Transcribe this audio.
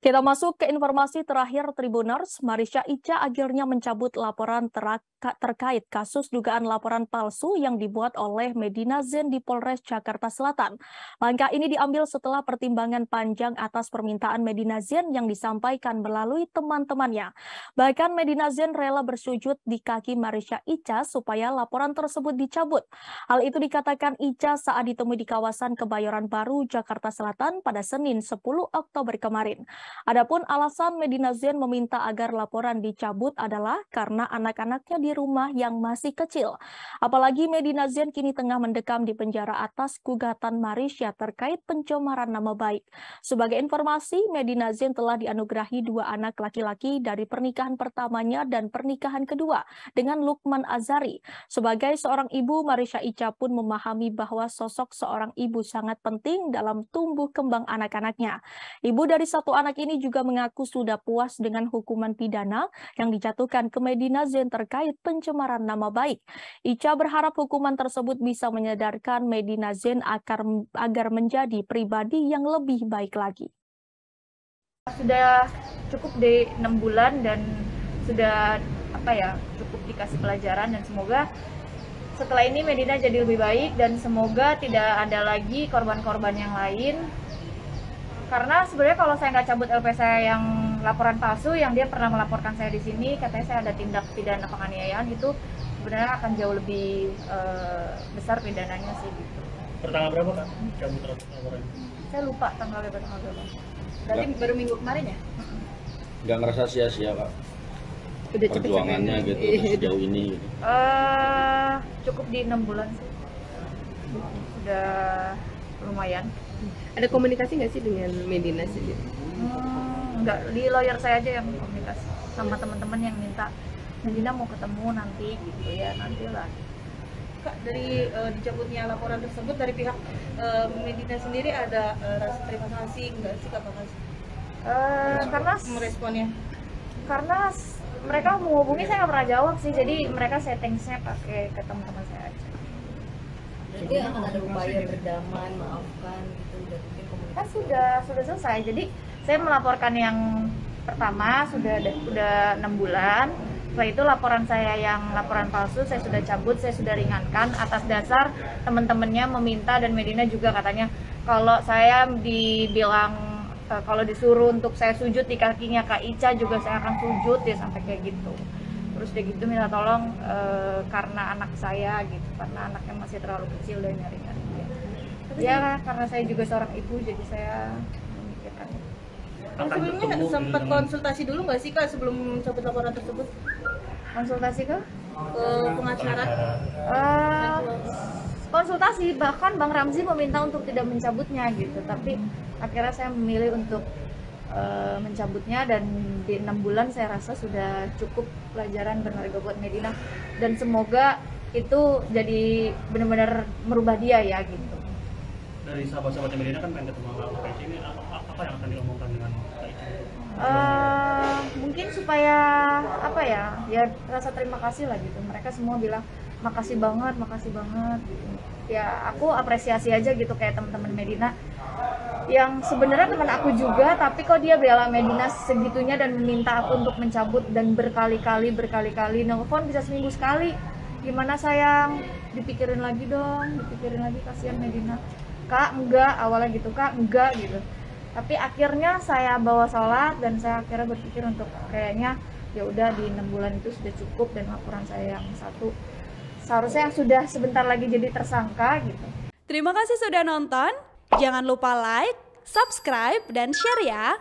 Kita masuk ke informasi terakhir Tribuners. Marisha Ica akhirnya mencabut laporan terkait kasus dugaan laporan palsu yang dibuat oleh Medina Zain di Polres Jakarta Selatan. Langkah ini diambil setelah pertimbangan panjang atas permintaan Medina Zain yang disampaikan melalui teman-temannya. Bahkan Medina Zain rela bersujud di kaki Marisha Ica supaya laporan tersebut dicabut. Hal itu dikatakan Ica saat ditemui di kawasan Kebayoran Baru, Jakarta Selatan pada Senin 10 Oktober kemarin. Adapun alasan Medina Zain meminta agar laporan dicabut adalah karena anak-anaknya di rumah yang masih kecil. Apalagi Medina Zain kini tengah mendekam di penjara atas gugatan Marisha terkait pencemaran nama baik. Sebagai informasi, Medina Zain telah dianugerahi 2 anak laki-laki dari pernikahan pertamanya dan pernikahan kedua dengan Lukman Azari. Sebagai seorang ibu, Marisha Ica pun memahami bahwa sosok seorang ibu sangat penting dalam tumbuh kembang anak-anaknya. Ibu dari satu anak ini juga mengaku sudah puas dengan hukuman pidana yang dijatuhkan ke Medina Zain terkait pencemaran nama baik. Ica berharap hukuman tersebut bisa menyadarkan Medina Zain agar menjadi pribadi yang lebih baik lagi. Sudah cukup di 6 bulan dan sudah cukup dikasih pelajaran, dan semoga setelah ini Medina jadi lebih baik dan semoga tidak ada lagi korban-korban yang lain. Karena sebenarnya kalau saya nggak cabut LP saya yang laporan palsu, yang dia pernah melaporkan saya di sini, katanya saya ada tindak pidana penganiayaan, itu sebenarnya akan jauh lebih besar pidananya sih gitu. Pertanggal berapa Kak cabut laporan? Saya lupa tanggal berapa. Berarti baru minggu kemarin ya? Nggak ngerasa sia-sia Kak Udah perjuangannya gitu sejauh ini gitu. Cukup di 6 bulan sih. Udah lumayan. Ada komunikasi nggak sih dengan Medina sendiri? Enggak, di lawyer saya aja yang komunikasi sama teman-teman yang minta Medina mau ketemu nanti gitu ya, nantilah. Kak, dari dicabutnya laporan tersebut dari pihak Medina sendiri ada rasa terima kasih nggak sih Kak Karena meresponnya? Karena mereka menghubungi saya nggak pernah jawab sih, jadi mereka settingnya pakai ke teman-teman saya aja. Jadi akan ada upaya berdamai, maafkan gitu, udah bikin komunikasi. Sudah selesai. Jadi saya melaporkan yang pertama sudah 6 bulan. Setelah itu laporan saya yang laporan palsu saya sudah cabut, saya sudah ringankan atas dasar teman-temannya meminta, dan Medina juga katanya kalau saya dibilang kalau disuruh untuk saya sujud di kakinya Kak Ica juga saya akan sujud, ya sampai kayak gitu. Terus dia gitu minta tolong karena anak saya gitu, karena anaknya masih terlalu kecil dan nyari-nyari dia. Ya karena saya juga seorang ibu, jadi saya memikirkan itu. Sebelumnya sempat konsultasi dulu nggak sih Kak sebelum cabut laporan tersebut? Konsultasi ke pengacara? Konsultasi, bahkan Bang Ramzi meminta untuk tidak mencabutnya gitu, tapi akhirnya saya memilih untuk mencabutnya, dan di 6 bulan saya rasa sudah cukup pelajaran berharga buat Medina, dan semoga itu jadi benar-benar merubah dia ya gitu. Dari sahabat-sahabatnya Medina kan pengen ketemu Kak Ica ini, apa yang akan diomongkan dengan Kak Ica? Mungkin supaya ya rasa terima kasih lah gitu. Mereka semua bilang makasih banget gitu. Ya aku apresiasi aja gitu kayak teman-teman Medina yang sebenarnya teman aku juga, tapi kok dia bela Medina segitunya dan meminta aku untuk mencabut, dan berkali-kali nelfon bisa seminggu sekali. Gimana sayang, dipikirin lagi dong, kasihan Medina. Kak enggak, awalnya gitu, Kak enggak gitu. Tapi akhirnya saya bawa sholat dan saya akhirnya berpikir untuk kayaknya ya udah di 6 bulan itu sudah cukup, dan laporan saya yang satu seharusnya yang sudah sebentar lagi jadi tersangka gitu. Terima kasih sudah nonton. Jangan lupa like, subscribe, dan share ya.